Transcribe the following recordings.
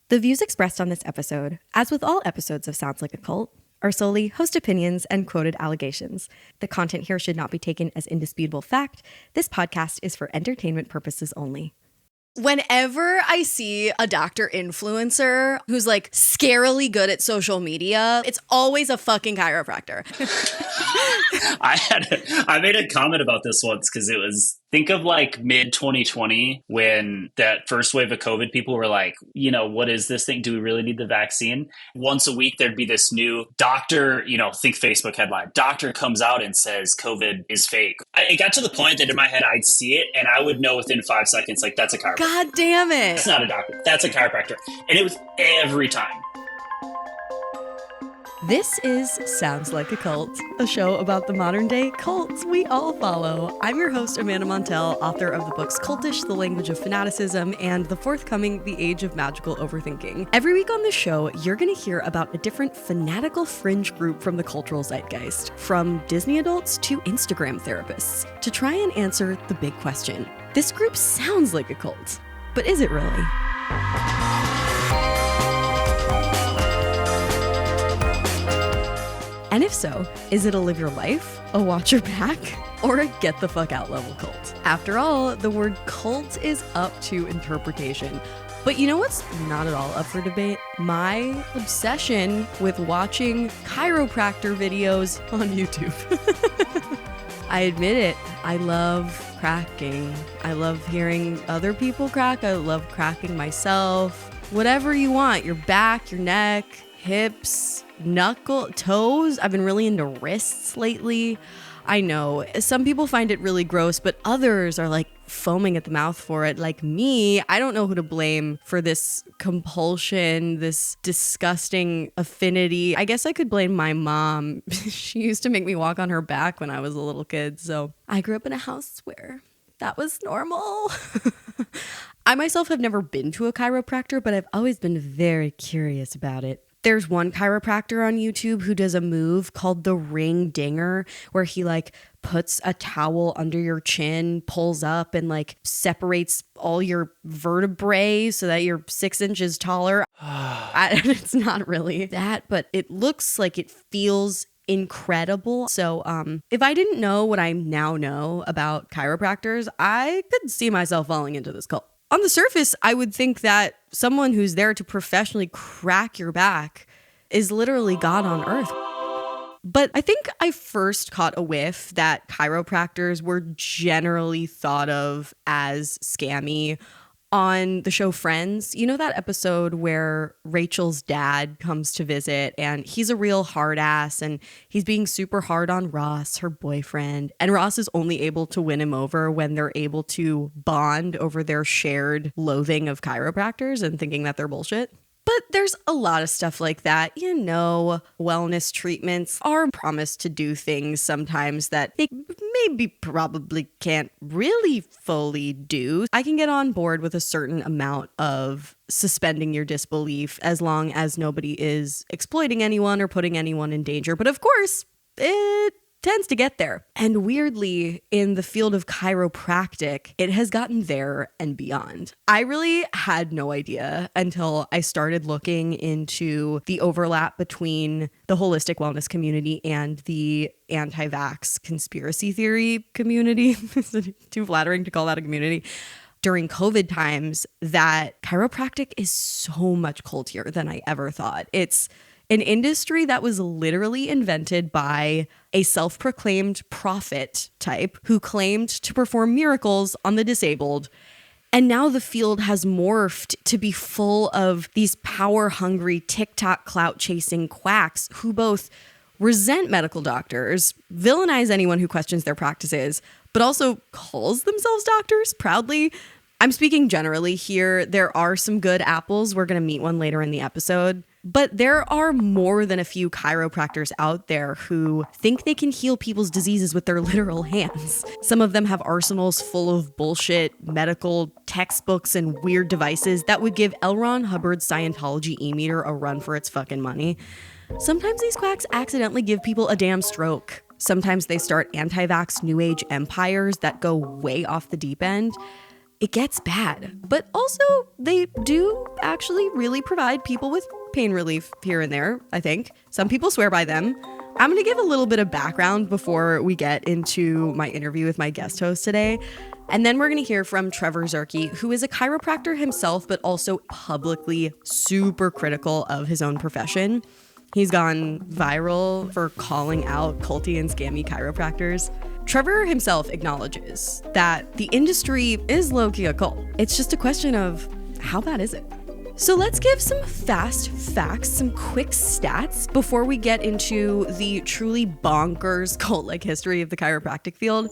The views expressed on this episode, as with all episodes of Sounds Like a Cult, are solely host opinions and quoted allegations. The content here should not be taken as indisputable fact. This podcast is for entertainment purposes only. Whenever I see a doctor influencer who's like scarily good at social media, it's always a fucking chiropractor. I made a comment about this once because it was, think of like mid 2020 when that first wave of COVID, people were like, you know, what is this thing? Do we really need the vaccine? Once a week, there'd be this new doctor, you know, think Facebook headline, doctor comes out and says COVID is fake. It got to the point that in my head, I'd see it and I would know within 5 seconds, like, that's a chiropractor. God damn it. That's not a doctor. That's a chiropractor. And it was every time. This is Sounds Like a Cult, a show about the modern day cults we all follow. I'm your host, Amanda Montell, author of the books Cultish, The Language of Fanaticism, and the forthcoming The Age of Magical Overthinking. Every week on the show, you're going to hear about a different fanatical fringe group from the cultural zeitgeist, from Disney adults to Instagram therapists, to try and answer the big question. This group sounds like a cult, but is it really? And if so, is it a live your life, a watch your back, or a get the fuck out level cult? After all, the word cult is up to interpretation. But you know what's not at all up for debate? My obsession with watching chiropractor videos on YouTube. I admit it, I love cracking. I love hearing other people crack. I love cracking myself. Whatever you want, your back, your neck, hips, toes. I've been really into wrists lately. I know some people find it really gross, but others are like foaming at the mouth for it. Like me, I don't know who to blame for this compulsion, this disgusting affinity. I guess I could blame my mom. She used to make me walk on her back when I was a little kid. So I grew up in a house where that was normal. I myself have never been to a chiropractor, but I've always been very curious about it. There's one chiropractor on YouTube who does a move called the ring dinger, where he like puts a towel under your chin, pulls up and like separates all your vertebrae so that you're 6 inches taller. It's not really that, but it looks like it feels incredible. So if I didn't know what I now know about chiropractors, I could see myself falling into this cult. On the surface, I would think that someone who's there to professionally crack your back is literally God on earth. But I think I first caught a whiff that chiropractors were generally thought of as scammy on the show Friends. You know that episode where Rachel's dad comes to visit and he's a real hard ass and he's being super hard on Ross, her boyfriend, and Ross is only able to win him over when they're able to bond over their shared loathing of chiropractors and thinking that they're bullshit. But there's a lot of stuff like that. You know, wellness treatments are promised to do things sometimes that they maybe probably can't really fully do. I can get on board with a certain amount of suspending your disbelief as long as nobody is exploiting anyone or putting anyone in danger. But of course, it tends to get there. And weirdly, in the field of chiropractic, it has gotten there and beyond. I really had no idea until I started looking into the overlap between the holistic wellness community and the anti-vax conspiracy theory community. Is it too flattering to call that a community? During COVID times, that chiropractic is so much cultier than I ever thought. It's an industry that was literally invented by a self-proclaimed prophet type who claimed to perform miracles on the disabled. And now the field has morphed to be full of these power-hungry TikTok clout-chasing quacks who both resent medical doctors, villainize anyone who questions their practices, but also calls themselves doctors proudly. I'm speaking generally here. There are some good apples. We're going to meet one later in the episode. But there are more than a few chiropractors out there who think they can heal people's diseases with their literal hands. Some of them have arsenals full of bullshit medical textbooks and weird devices that would give L. Ron Hubbard's Scientology e-meter a run for its fucking money. Sometimes these quacks accidentally give people a damn stroke. Sometimes they start anti-vax new age empires that go way off the deep end. it gets bad. But also, they do actually really provide people with pain relief here and there, I think. Some people swear by them. I'm going to give a little bit of background before we get into my interview with my guest host today. And then we're going to hear from Trevor Zierke, who is a chiropractor himself, but also publicly super critical of his own profession. He's gone viral for calling out culty and scammy chiropractors. Trevor himself acknowledges that the industry is low-key a cult. It's just a question of how bad is it? So let's give some fast facts, some quick stats before we get into the truly bonkers cult-like history of the chiropractic field.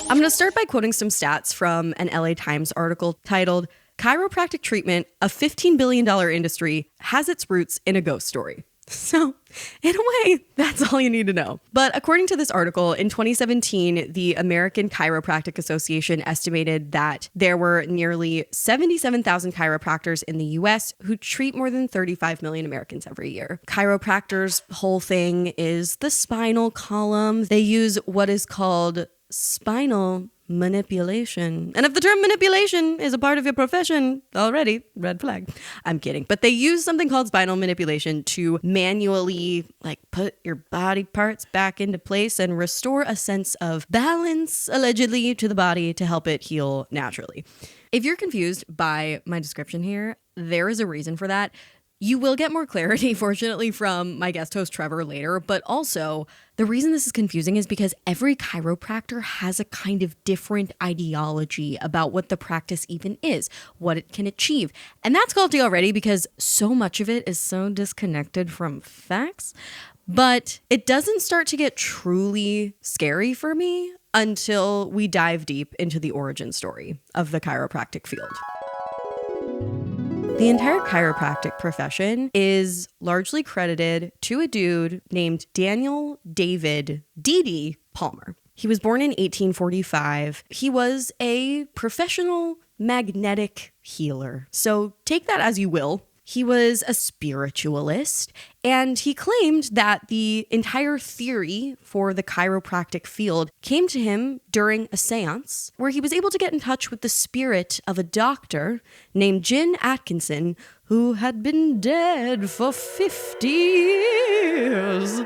I'm going to start by quoting some stats from an LA Times article titled, "Chiropractic Treatment, a $15 billion industry, has its roots in a ghost story." So, in a way, that's all you need to know. But according to this article, in 2017, the American Chiropractic Association estimated that there were nearly 77,000 chiropractors in the US who treat more than 35 million Americans every year. Chiropractors' whole thing is the spinal column. They use what is called spinal manipulation. And if the term manipulation is a part of your profession already, red flag. I'm kidding. But they use something called spinal manipulation to manually put your body parts back into place and restore a sense of balance, allegedly, to the body to help it heal naturally. If you're confused by my description here, there is a reason for that. You will get more clarity, fortunately, from my guest host, Trevor, later. But also, the reason this is confusing is because every chiropractor has a kind of different ideology about what the practice even is, what it can achieve. And that's faulty already because so much of it is so disconnected from facts. But it doesn't start to get truly scary for me until we dive deep into the origin story of the chiropractic field. The entire chiropractic profession is largely credited to a dude named Daniel David D.D. Palmer. He was born in 1845. He was a professional magnetic healer. So take that as you will. He was a spiritualist, and he claimed that the entire theory for the chiropractic field came to him during a seance where he was able to get in touch with the spirit of a doctor named Jin Atkinson, who had been dead for 50 years.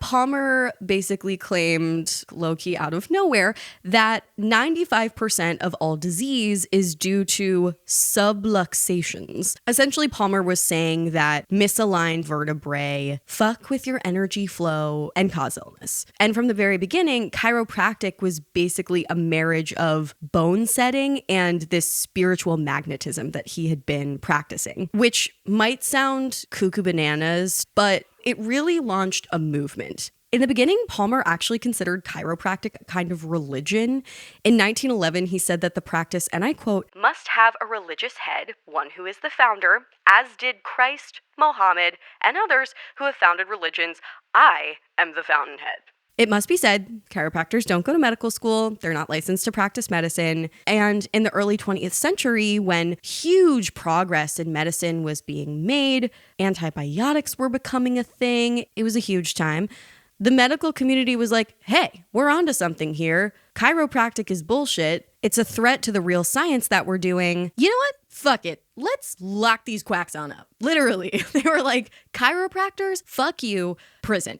Palmer basically claimed, low-key out of nowhere, that 95% of all disease is due to subluxations. Essentially, Palmer was saying that misaligned vertebrae fuck with your energy flow and cause illness. And from the very beginning, chiropractic was basically a marriage of bone setting and this spiritual magnetism that he had been practicing, which might sound cuckoo bananas, but it really launched a movement. In the beginning, Palmer actually considered chiropractic a kind of religion. In 1911, he said that the practice, and I quote, "must have a religious head, one who is the founder, as did Christ, Mohammed, and others who have founded religions. I am the fountainhead." It must be said, chiropractors don't go to medical school. They're not licensed to practice medicine. And in the early 20th century, when huge progress in medicine was being made, antibiotics were becoming a thing. It was a huge time. The medical community was like, hey, we're onto something here. Chiropractic is bullshit. It's a threat to the real science that we're doing. You know what? Fuck it. Let's lock these quacks on up. Literally. They were like, chiropractors? Fuck you. Prison.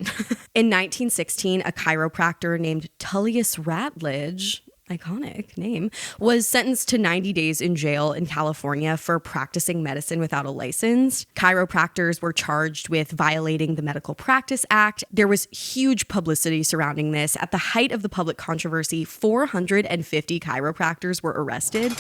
In 1916, a chiropractor named Tullius Ratledge, iconic name, was sentenced to 90 days in jail in California for practicing medicine without a license. Chiropractors were charged with violating the Medical Practice Act. There was huge publicity surrounding this. At the height of the public controversy, 450 chiropractors were arrested.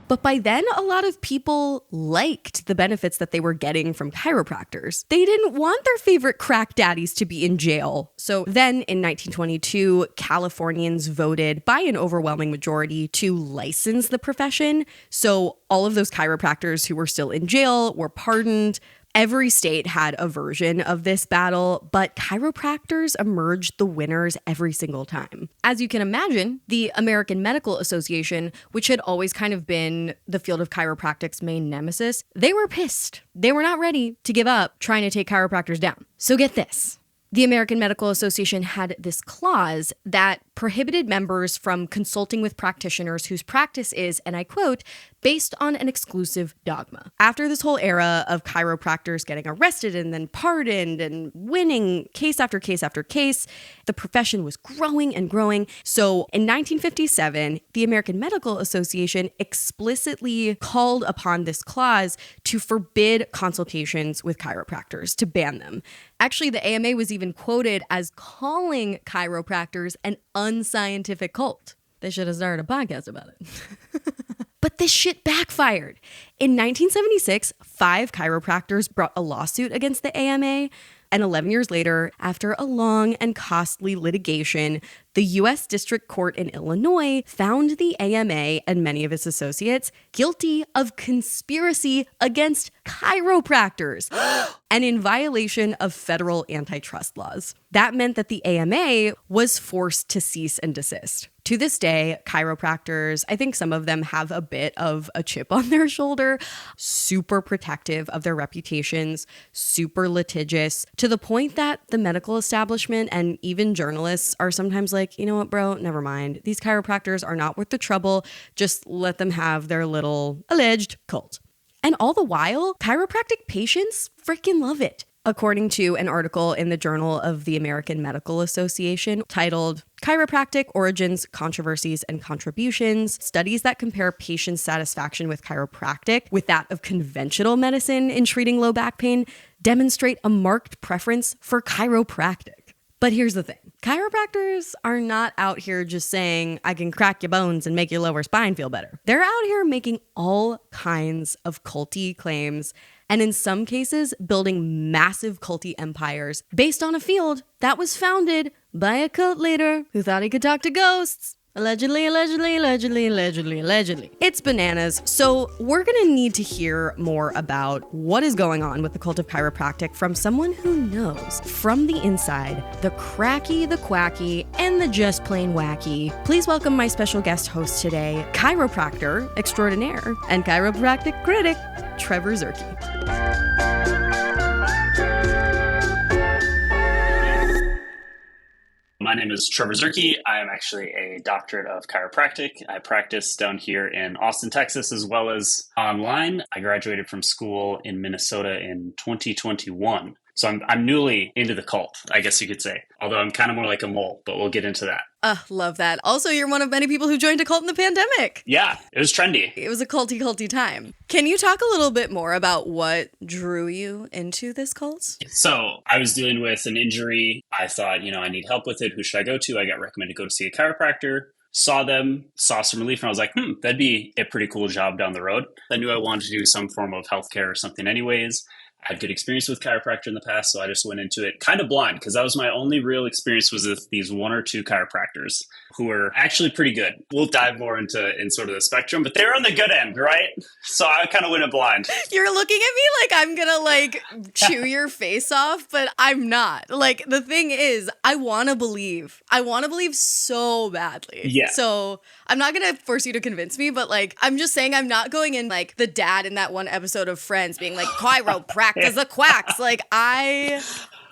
But by then, a lot of people liked the benefits that they were getting from chiropractors. They didn't want their favorite crack daddies to be in jail. So then in 1922, Californians voted by an overwhelming majority to license the profession. So all of those chiropractors who were still in jail were pardoned. Every state had a version of this battle, but chiropractors emerged the winners every single time. As you can imagine, the American Medical Association, which had always kind of been the field of chiropractic's main nemesis, they were pissed. They were not ready to give up trying to take chiropractors down. So get this. The American Medical Association had this clause that prohibited members from consulting with practitioners whose practice is, and I quote, based on an exclusive dogma. After this whole era of chiropractors getting arrested and then pardoned and winning case after case after case, the profession was growing and growing. So in 1957, the American Medical Association explicitly called upon this clause to forbid consultations with chiropractors, to ban them. Actually, the AMA was even quoted as calling chiropractors an unscientific cult. They should have started a podcast about it. But this shit backfired. In 1976, 5 chiropractors brought a lawsuit against the AMA. And 11 years later, after a long and costly litigation, the U.S. District Court in Illinois found the AMA and many of its associates guilty of conspiracy against chiropractors and in violation of federal antitrust laws. That meant that the AMA was forced to cease and desist. To this day, chiropractors, I think some of them have a bit of a chip on their shoulder, super protective of their reputations, super litigious, to the point that the medical establishment and even journalists are sometimes like, you know what, bro, never mind. These chiropractors are not worth the trouble. Just let them have their little alleged cult. And all the while, chiropractic patients freaking love it. According to an article in the Journal of the American Medical Association titled Chiropractic Origins, Controversies, and Contributions, Studies that Compare Patient Satisfaction with Chiropractic with that of conventional medicine in treating low back pain, demonstrate a marked preference for chiropractic. But here's the thing. Chiropractors are not out here just saying, I can crack your bones and make your lower spine feel better. They're out here making all kinds of culty claims, and in some cases, building massive culty empires based on a field that was founded by a cult leader who thought he could talk to ghosts. Allegedly, allegedly, allegedly, allegedly, allegedly. It's bananas. So we're going to need to hear more about what is going on with the cult of chiropractic from someone who knows from the inside the cracky, the quacky, and the just plain wacky. Please welcome my special guest host today, chiropractor extraordinaire and chiropractic critic, Trevor Zierke. My name is Trevor Zierke. I am actually a doctorate of chiropractic. I practice down here in Austin, Texas, as well as online. I graduated from school in Minnesota in 2021. So I'm newly into the cult, I guess you could say. Although I'm kind of more like a mole, but we'll get into that. Love that. Also, you're one of many people who joined a cult in the pandemic. Yeah, it was trendy. It was a culty time. Can you talk a little bit more about what drew you into this cult? So I was dealing with an injury. I thought, I need help with it. Who should I go to? I got recommended to go to see a chiropractor. Saw them, saw some relief, and I was like, that'd be a pretty cool job down the road. I knew I wanted to do some form of healthcare or something anyways. I had good experience with chiropractor in the past, so I just went into it kind of blind because that was my only real experience was with these 1 or 2 chiropractors who were actually pretty good. We'll dive more in sort of the spectrum, but they were on the good end, right? So I kind of went in blind. You're looking at me like I'm gonna chew your face off, but I'm not. The thing is, I want to believe. I want to believe so badly. Yeah. So I'm not gonna force you to convince me, but I'm just saying I'm not going in like the dad in that one episode of Friends being like chiropractors the quacks.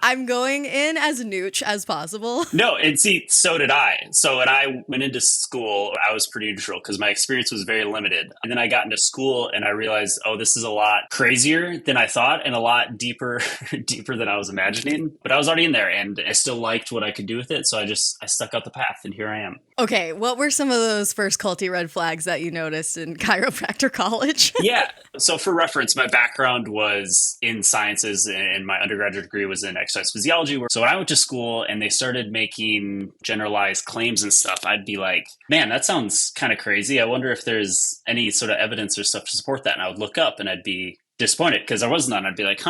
I'm going in as nooch as possible. No, and see, so did I. So when I went into school, I was pretty neutral because my experience was very limited. And then I got into school and I realized, this is a lot crazier than I thought and a lot deeper than I was imagining. But I was already in there and I still liked what I could do with it. So I stuck out the path and here I am. Okay, what were some of those first culty red flags that you noticed in chiropractor college? Yeah. So for reference, my background was in sciences and my undergraduate degree was in exercise physiology. So when I went to school and they started making generalized claims and stuff, I'd be like, man, that sounds kind of crazy. I wonder if there's any sort of evidence or stuff to support that. And I would look up and I'd be disappointed because there was none. I'd be like,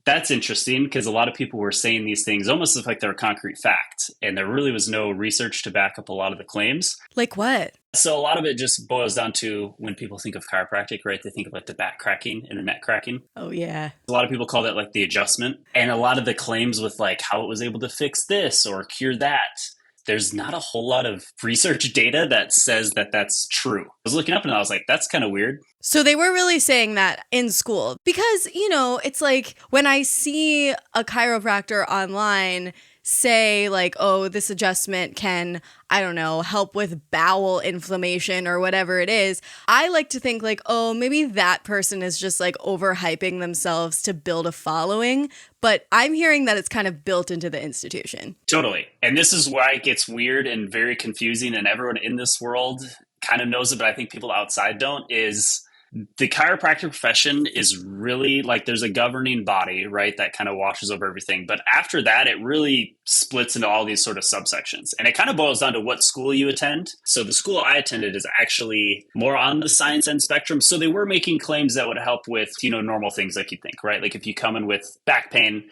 that's interesting because a lot of people were saying these things almost as like they were concrete fact. And there really was no research to back up a lot of the claims. Like what? So a lot of it just boils down to when people think of chiropractic, right? They think of like the back cracking and the neck cracking. Oh, yeah. A lot of people call that like the adjustment. And a lot of the claims with like how it was able to fix this or cure that, there's not a whole lot of research data that says that that's true. I was looking up and I was like, that's kind of weird. So they were really saying that in school because, it's like when I see a chiropractor online say like, oh, this adjustment can, I don't know, help with bowel inflammation or whatever it is, I like to think like, oh, maybe that person is just like overhyping themselves to build a following. But I'm hearing that it's kind of built into the institution. Totally. And this is why it gets weird and very confusing. And everyone in this world kind of knows it, but I think people outside don't, is the chiropractic profession is really like there's a governing body, right, that kind of washes over everything. But after that, it really splits into all these sort of subsections. And it kind of boils down to what school you attend. So the school I attended is actually more on the science end spectrum. So they were making claims that would help with, normal things like you think, right? Like if you come in with back pain,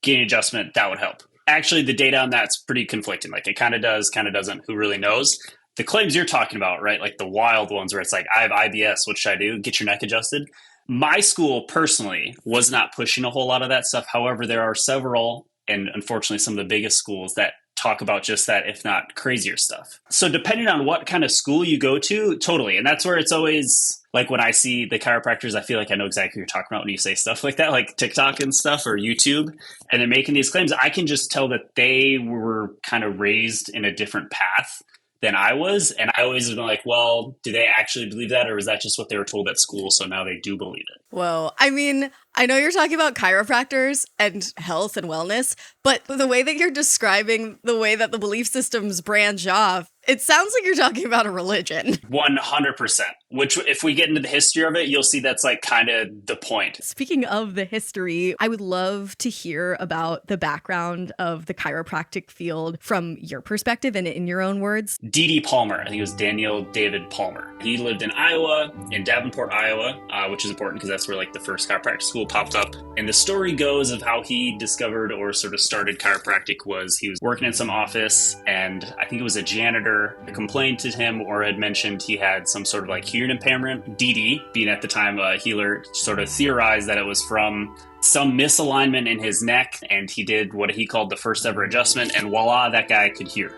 getting adjustment, that would help. Actually, the data on that's pretty conflicting. Like it kind of does, kind of doesn't. Who really knows? The claims you're talking about, right? Like the wild ones where it's like, I have IBS, what should I do? Get your neck adjusted. My school personally was not pushing a whole lot of that stuff. However, there are several, and unfortunately some of the biggest schools that talk about just that, if not crazier stuff. So depending on what kind of school you go to, totally. And that's where it's always like when I see the chiropractors, I feel like I know exactly what you're talking about when you say stuff like that, like TikTok and stuff or YouTube, and they're making these claims. I can just tell that they were kind of raised in a different path than I was. And I always have been like, well, do they actually believe that? Or is that just what they were told at school? So now they do believe it. Whoa. I mean, I know you're talking about chiropractors and health and wellness, but the way that you're describing the way that the belief systems branch off, it sounds like you're talking about a religion. 100%, which if we get into the history of it, you'll see that's like kind of the point. Speaking of the history, I would love to hear about the background of the chiropractic field from your perspective and in your own words. D.D. Palmer, I think it was Daniel David Palmer. He lived in Iowa, in Davenport, Iowa, which is important because that's where like the first chiropractic school popped up. And the story goes of how he discovered or sort of started chiropractic was he was working in some office and I think it was a janitor complained to him or had mentioned he had some sort of like hearing impairment. DD, being at the time a healer, sort of theorized that it was from some misalignment in his neck, and he did what he called the first ever adjustment, and voila, that guy could hear.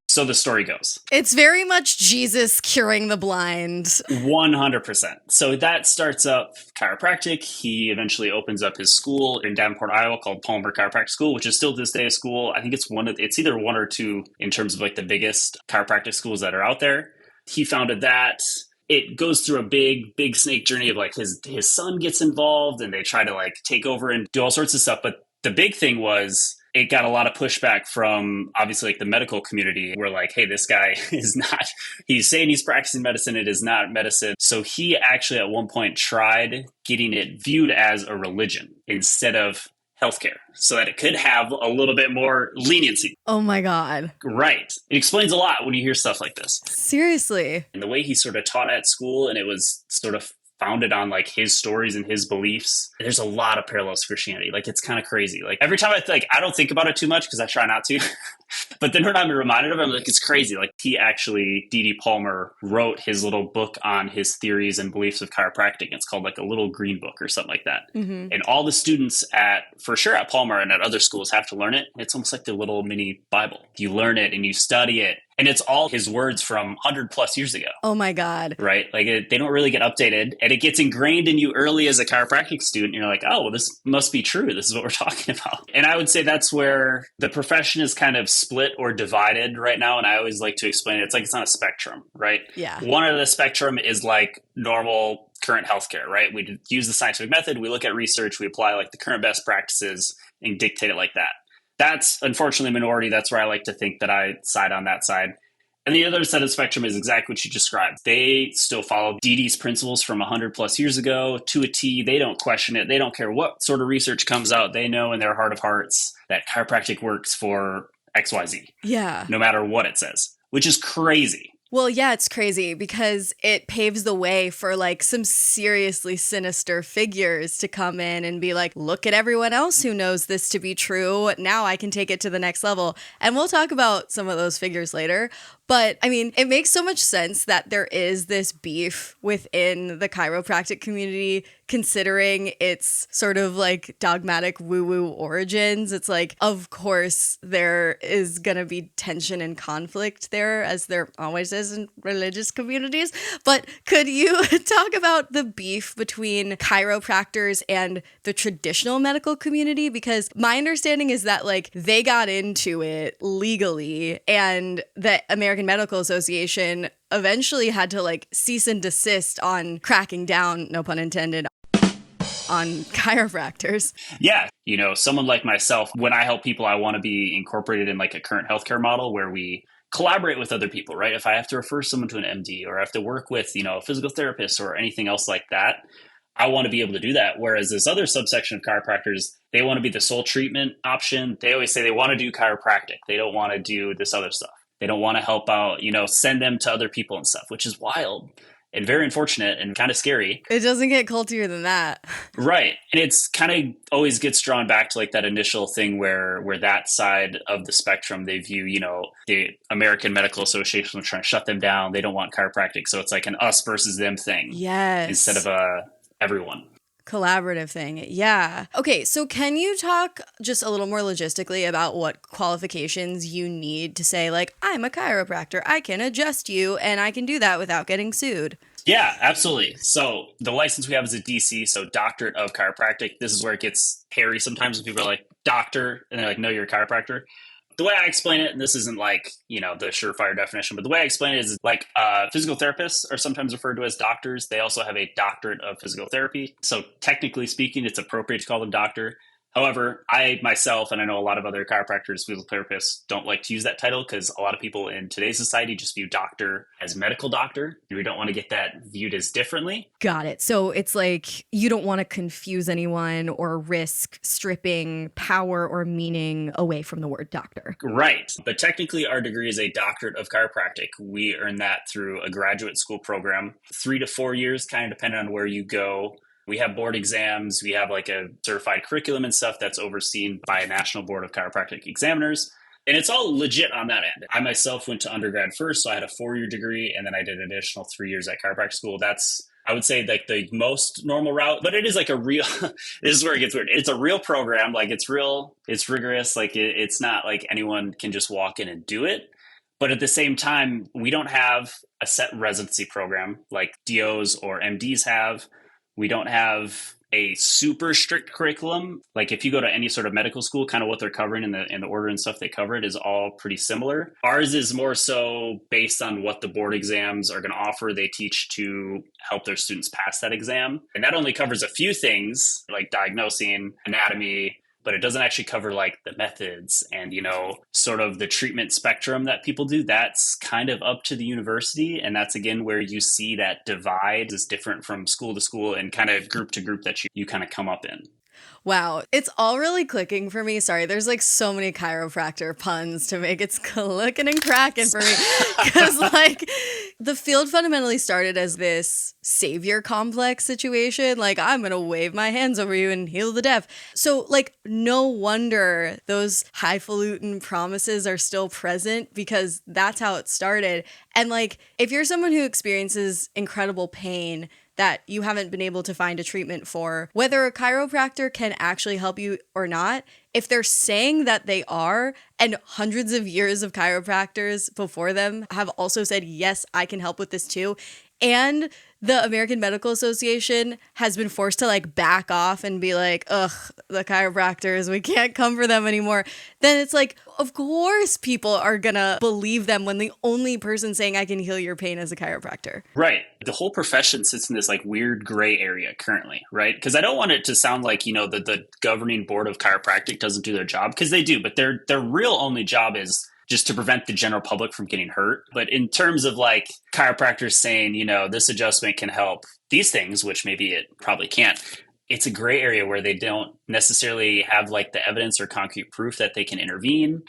So the story goes. It's very much Jesus curing the blind. 100%. So that starts up chiropractic. He eventually opens up his school in Davenport, Iowa called Palmer Chiropractic School, which is still to this day a school. I think it's either one or two in terms of like the biggest chiropractic schools that are out there. He founded that. It goes through a big snake journey of like his son gets involved and they try to like take over and do all sorts of stuff. But the big thing was it got a lot of pushback from obviously like the medical community. We're like, hey, this guy is not, he's saying he's practicing medicine. It is not medicine. So he actually at one point tried getting it viewed as a religion instead of healthcare so that it could have a little bit more leniency. Oh my God. Right. It explains a lot when you hear stuff like this. Seriously. And the way he sort of taught at school, and it was sort of founded on like his stories and his beliefs. There's a lot of parallels to Christianity. Like it's kind of crazy. Like every time I don't think about it too much because I try not to. But then when I'm reminded of it, I'm like, it's crazy. Like he actually, D.D. Palmer wrote his little book on his theories and beliefs of chiropractic. It's called like a little green book or something like that. Mm-hmm. And all the students for sure at Palmer and at other schools have to learn it. It's almost like the little mini Bible. You learn it and you study it. And it's all his words from 100 plus years ago. Oh my God. Right? Like they don't really get updated. And it gets ingrained in you early as a chiropractic student. You're like, oh, well, this must be true. This is what we're talking about. And I would say that's where the profession is kind of split or divided right now. And I always like to explain it. It's like it's on a spectrum, right? Yeah. One end of the spectrum is like normal current healthcare, right? We use the scientific method. We look at research. We apply like the current best practices and dictate it like that. That's unfortunately a minority. That's where I like to think that I side on that side. And the other side of the spectrum is exactly what you described. They still follow DD's principles from 100 plus years ago to a T. They don't question it. They don't care what sort of research comes out. They know in their heart of hearts that chiropractic works for XYZ. Yeah. No matter what it says, which is crazy. Well, yeah, it's crazy because it paves the way for like some seriously sinister figures to come in and be like, look at everyone else who knows this to be true. Now I can take it to the next level. And we'll talk about some of those figures later. But I mean, it makes so much sense that there is this beef within the chiropractic community, considering its sort of like dogmatic woo-woo origins. It's like, of course, there is going to be tension and conflict there, as there always is in religious communities. But could you talk about the beef between chiropractors and the traditional medical community? Because my understanding is that like they got into it legally, and the American Medical Association eventually had to like cease and desist on cracking down, no pun intended, on chiropractors. Yeah. Someone like myself, when I help people, I want to be incorporated in like a current healthcare model where we collaborate with other people, right? If I have to refer someone to an MD or I have to work with, a physical therapist or anything else like that, I want to be able to do that. Whereas this other subsection of chiropractors, they want to be the sole treatment option. They always say they want to do chiropractic. They don't want to do this other stuff. They don't want to help out, send them to other people and stuff, which is wild and very unfortunate and kind of scary. It doesn't get cultier than that. Right. And it's kind of always gets drawn back to like that initial thing where that side of the spectrum, they view, the American Medical Association was trying to shut them down. They don't want chiropractic. So it's like an us versus them thing. Yes. Instead of everyone. Collaborative thing. Yeah. Okay, so can you talk just a little more logistically about what qualifications you need to say, like, I'm a chiropractor, I can adjust you, and I can do that without getting sued? Yeah, absolutely. So the license we have is a DC, so Doctorate of Chiropractic. This is where it gets hairy sometimes when people are like, doctor, and they're like, no, you're a chiropractor. The way I explain it, and this isn't like, the surefire definition, but the way I explain it is like physical therapists are sometimes referred to as doctors. They also have a doctorate of physical therapy. So technically speaking, it's appropriate to call them doctor. However, I myself, and I know a lot of other chiropractors, physical therapists, don't like to use that title because a lot of people in today's society just view doctor as medical doctor. We don't want to get that viewed as differently. Got it. So it's like you don't want to confuse anyone or risk stripping power or meaning away from the word doctor. Right. But technically, our degree is a doctorate of chiropractic. We earn that through a graduate school program, 3 to 4 years, kind of depending on where you go. We have board exams. We have like a certified curriculum and stuff that's overseen by a National Board of Chiropractic Examiners. And it's all legit on that end. I myself went to undergrad first, so I had a 4-year degree, and then I did an additional 3 years at chiropractic school. That's, I would say, like the most normal route, but it is like a real, this is where it gets weird. It's a real program. Like it's real, it's rigorous. Like it's not like anyone can just walk in and do it. But at the same time, we don't have a set residency program like DOs or MDs have. We don't have a super strict curriculum. Like if you go to any sort of medical school, kind of what they're covering in the order and stuff they cover it is all pretty similar. Ours is more so based on what the board exams are going to offer. They teach to help their students pass that exam. And that only covers a few things like diagnosing, anatomy, but it doesn't actually cover like the methods and, sort of the treatment spectrum that people do. That's kind of up to the university. And that's, again, where you see that divide is different from school to school and kind of group to group that you kind of come up in. Wow, it's all really clicking for me. Sorry, there's like so many chiropractor puns to make it's clicking and cracking for me. Because like the field fundamentally started as this savior complex situation. Like, I'm going to wave my hands over you and heal the deaf. So like, no wonder those highfalutin promises are still present because that's how it started. And like, if you're someone who experiences incredible pain that you haven't been able to find a treatment for, whether a chiropractor can actually help you or not, if they're saying that they are, and hundreds of years of chiropractors before them have also said, yes, I can help with this too, and the American Medical Association has been forced to like back off and be like, ugh, the chiropractors, we can't come for them anymore, then it's like, of course people are gonna believe them when the only person saying I can heal your pain is a chiropractor. Right. The whole profession sits in this like weird gray area currently, right? Because I don't want it to sound like, the governing board of chiropractic doesn't do their job, because they do, but their real only job is just to prevent the general public from getting hurt. But in terms of like chiropractors saying, this adjustment can help these things, which maybe it probably can't, it's a gray area where they don't necessarily have like the evidence or concrete proof that they can intervene.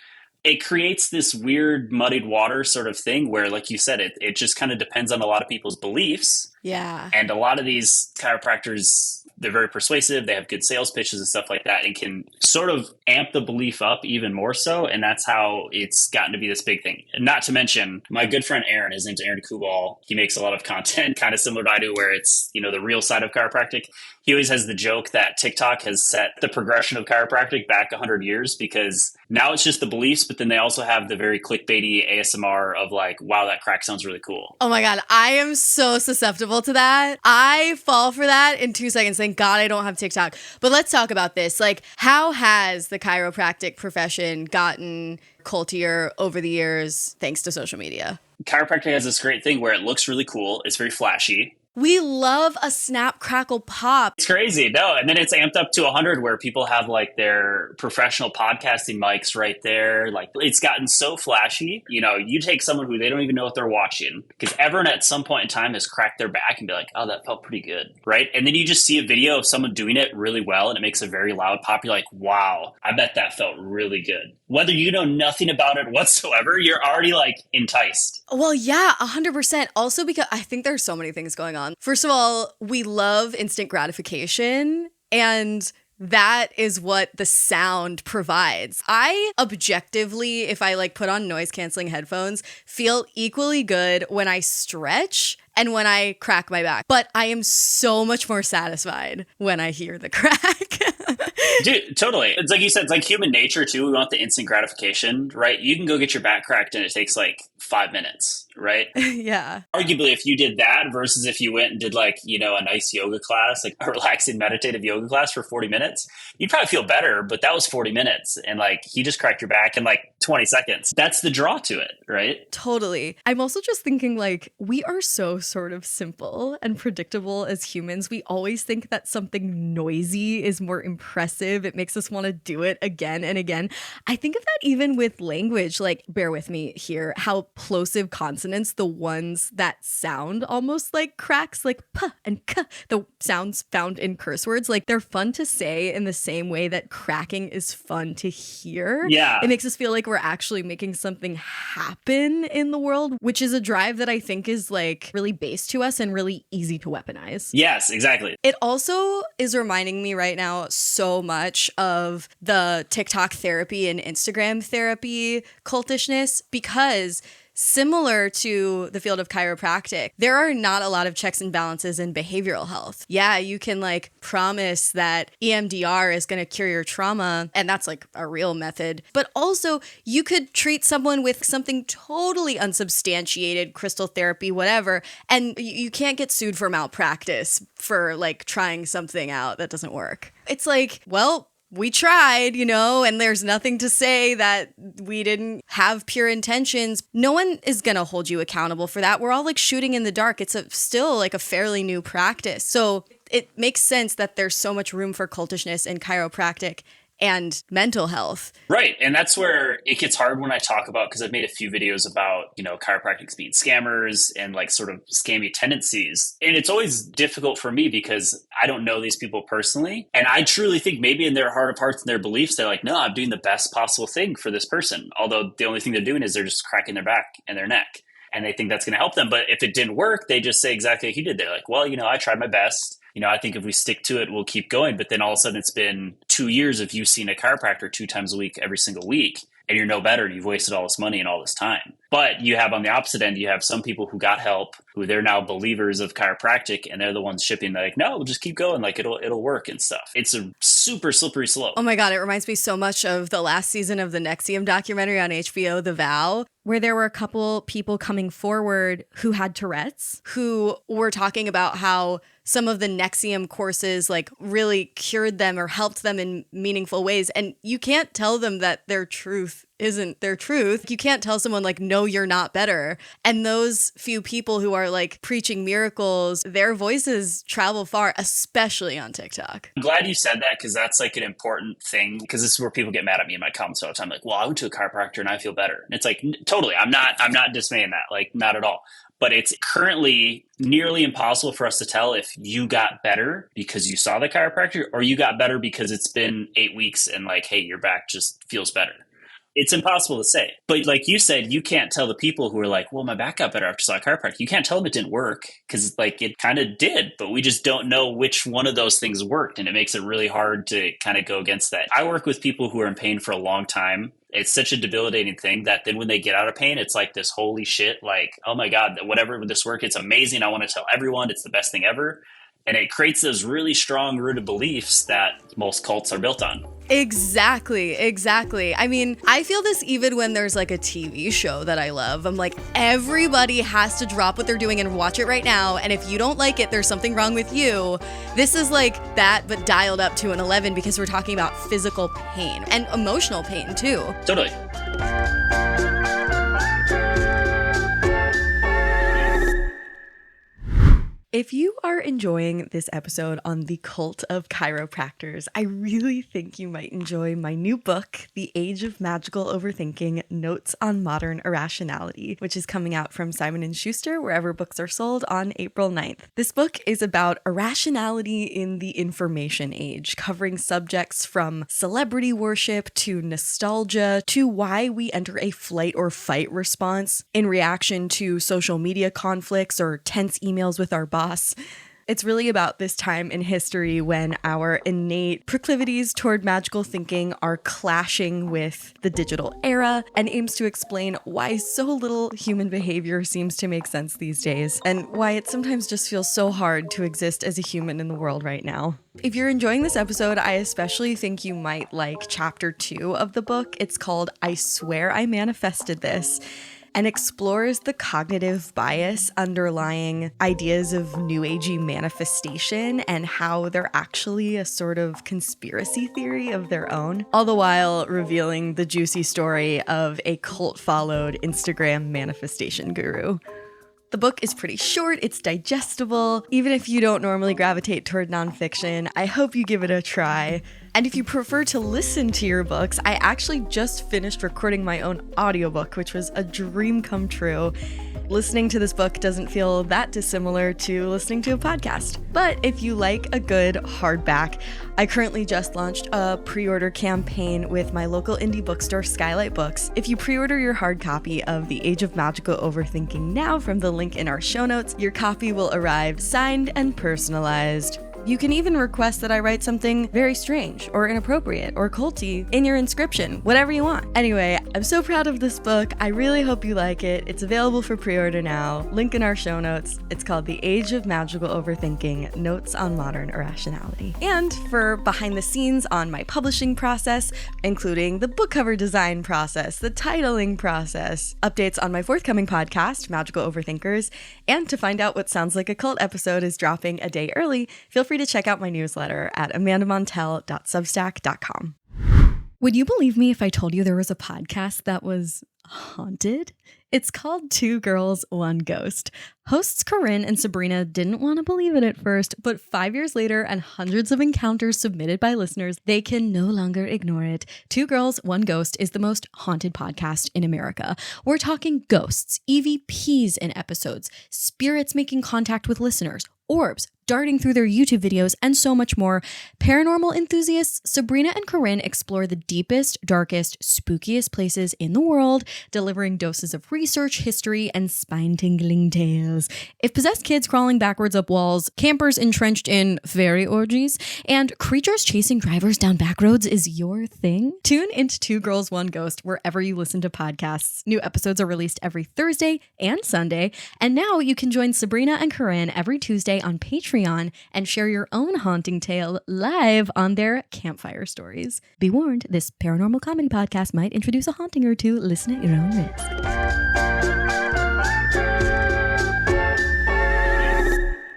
It creates this weird muddied water sort of thing where, like you said, it just kind of depends on a lot of people's beliefs. Yeah. And a lot of these chiropractors, they're very persuasive. They have good sales pitches and stuff like that, and can sort of amp the belief up even more so. And that's how it's gotten to be this big thing. And not to mention my good friend Aaron, his name's Aaron Kubal. He makes a lot of content kind of similar to I do, where it's, the real side of chiropractic. He always has the joke that TikTok has set the progression of chiropractic back 100 years, because now it's just the beliefs, but then they also have the very clickbaity ASMR of like, wow, that crack sounds really cool. Oh my God, I am so susceptible to that. I fall for that in 2 seconds. Thank God I don't have TikTok. But let's talk about this. Like, how has the chiropractic profession gotten cultier over the years thanks to social media? Chiropractic has this great thing where it looks really cool. It's very flashy. We love a snap, crackle, pop. It's crazy. No. And then it's amped up to 100 where people have like their professional podcasting mics right there. Like, it's gotten so flashy. You take someone who they don't even know what they're watching, because everyone at some point in time has cracked their back and be like, oh, that felt pretty good. Right. And then you just see a video of someone doing it really well and it makes a very loud pop. You're like, wow, I bet that felt really good. Whether you know nothing about it whatsoever, you're already like enticed. Well, yeah, 100%. Also, because I think there's so many things going on. First of all, we love instant gratification, and that is what the sound provides. I objectively, if I like put on noise canceling headphones, feel equally good when I stretch and when I crack my back. But I am so much more satisfied when I hear the crack. Dude, totally. It's like you said, it's like human nature too. We want the instant gratification, right? You can go get your back cracked and it takes like 5 minutes, right? Yeah. Arguably, if you did that versus if you went and did like, a nice yoga class, like a relaxing meditative yoga class for 40 minutes, you'd probably feel better, but that was 40 minutes. And like, you just cracked your back in like 20 seconds. That's the draw to it, right? Totally. I'm also just thinking like, we are so sort of simple and predictable as humans. We always think that something noisy is more impressive. It makes us want to do it again and again. I think of that even with language, like, bear with me here, how plosive consonants, the ones that sound almost like cracks, like p and k, the sounds found in curse words, like they're fun to say in the same way that cracking is fun to hear. Yeah. It makes us feel like we're actually making something happen in the world, which is a drive that I think is like really base to us and really easy to weaponize. Yes, exactly. It also is reminding me right now so much of the TikTok therapy and Instagram therapy cultishness, because similar to the field of chiropractic, there are not a lot of checks and balances in behavioral health. Yeah, you can like promise that EMDR is going to cure your trauma, and that's like a real method. But also, you could treat someone with something totally unsubstantiated, crystal therapy, whatever, and you can't get sued for malpractice for like trying something out that doesn't work. It's like, well, we tried, and there's nothing to say that we didn't have pure intentions. No one is going to hold you accountable for that. We're all like shooting in the dark. It's still like a fairly new practice. So it makes sense that there's so much room for cultishness in chiropractic and mental health. Right. And that's where it gets hard when I talk about, because I've made a few videos about, chiropractics being scammers and like sort of scammy tendencies. And it's always difficult for me because I don't know these people personally. And I truly think maybe in their heart of hearts and their beliefs, they're like, no, I'm doing the best possible thing for this person. Although the only thing they're doing is they're just cracking their back and their neck. And they think that's going to help them. But if it didn't work, they just say exactly like you did. They're like, well, I tried my best. I think if we stick to it, we'll keep going. But then all of a sudden it's been 2 years of you seeing a chiropractor 2 times a week, every single week, and you're no better. And you've wasted all this money and all this time. But you have on the opposite end, you have some people who got help, who they're now believers of chiropractic, and they're the ones shipping. They're like, no, we'll just keep going. Like it'll work and stuff. It's a super slippery slope. Oh my God, it reminds me so much of the last season of the Nexium documentary on HBO, The Vow, where there were a couple people coming forward who had Tourette's, who were talking about how some of the Nexium courses like really cured them or helped them in meaningful ways. And you can't tell them that their truth isn't their truth. You can't tell someone like, no, you're not better. And those few people who are like preaching miracles, their voices travel far, especially on TikTok. I'm glad you said that, because that's like an important thing, because this is where people get mad at me in my comments all the time. Like, well, I went to a chiropractor and I feel better. And it's like, totally, I'm not dismaying that, like not at all. But it's currently nearly impossible for us to tell if you got better because you saw the chiropractor or you got better because it's been 8 weeks and like, hey, your back just feels better. It's impossible to say. But like you said, you can't tell the people who are like, well, my back got better after I saw a chiropractor. You can't tell them it didn't work because like it kind of did, but we just don't know which one of those things worked. And it makes it really hard to kind of go against that. I work with people who are in pain for a long time. It's such a debilitating thing that then when they get out of pain, it's like this holy shit, like, oh my God, whatever this work, it's amazing. I want to tell everyone it's the best thing ever. And it creates those really strong rooted beliefs that most cults are built on. Exactly. I mean, I feel this even when there's like a TV show that I love. I'm like, everybody has to drop what they're doing and watch it right now. And if you don't like it, there's something wrong with you. This is like that, but dialed up to an 11 because we're talking about physical pain and emotional pain too. Totally. If you are enjoying this episode on the Cult of Chiropractors, I really think you might enjoy my new book, The Age of Magical Overthinking: Notes on Modern Irrationality, which is coming out from Simon & Schuster, wherever books are sold, on April 9th. This book is about irrationality in the information age, covering subjects from celebrity worship to nostalgia to why we enter a flight or fight response in reaction to social media conflicts or tense emails with our boss. It's really about this time in history when our innate proclivities toward magical thinking are clashing with the digital era, and aims to explain why so little human behavior seems to make sense these days, and why it sometimes just feels so hard to exist as a human in the world right now. If you're enjoying this episode, I especially think you might like chapter 2 of the book. It's called I Swear I Manifested This, and explores the cognitive bias underlying ideas of New Agey manifestation and how they're actually a sort of conspiracy theory of their own, all the while revealing the juicy story of a cult-followed Instagram manifestation guru. The book is pretty short, it's digestible. Even if you don't normally gravitate toward nonfiction, I hope you give it a try. And if you prefer to listen to your books, I actually just finished recording my own audiobook, which was a dream come true. Listening to this book doesn't feel that dissimilar to listening to a podcast. But if you like a good hardback, I currently just launched a pre-order campaign with my local indie bookstore, Skylight Books. If you pre-order your hard copy of The Age of Magical Overthinking now from the link in our show notes, your copy will arrive signed and personalized. You can even request that I write something very strange or inappropriate or culty in your inscription, whatever you want. Anyway, I'm so proud of this book. I really hope you like it. It's available for pre-order now. Link in our show notes. It's called The Age of Magical Overthinking: Notes on Modern Irrationality. And for behind the scenes on my publishing process, including the book cover design process, the titling process, updates on my forthcoming podcast, Magical Overthinkers, and to find out what Sounds Like a Cult episode is dropping a day early, feel free to check out my newsletter at amandamontel.substack.com. Would you believe me if I told you there was a podcast that was haunted? It's called Two Girls, One Ghost. Hosts Corinne and Sabrina didn't want to believe it at first, but 5 years later and hundreds of encounters submitted by listeners, they can no longer ignore it. Two Girls, One Ghost is the most haunted podcast in America. We're talking ghosts, EVPs in episodes, spirits making contact with listeners, orbs darting through their YouTube videos, and so much more. Paranormal enthusiasts Sabrina and Corinne explore the deepest, darkest, spookiest places in the world, delivering doses of research, history, and spine-tingling tales. If possessed kids crawling backwards up walls, campers entrenched in fairy orgies, and creatures chasing drivers down back roads is your thing, tune into Two Girls, One Ghost wherever you listen to podcasts. New episodes are released every Thursday and Sunday, and now you can join Sabrina and Corinne every Tuesday on Patreon and share your own haunting tale live on their Campfire Stories. Be warned, this paranormal comedy podcast might introduce a haunting or two. Listen at your own risk.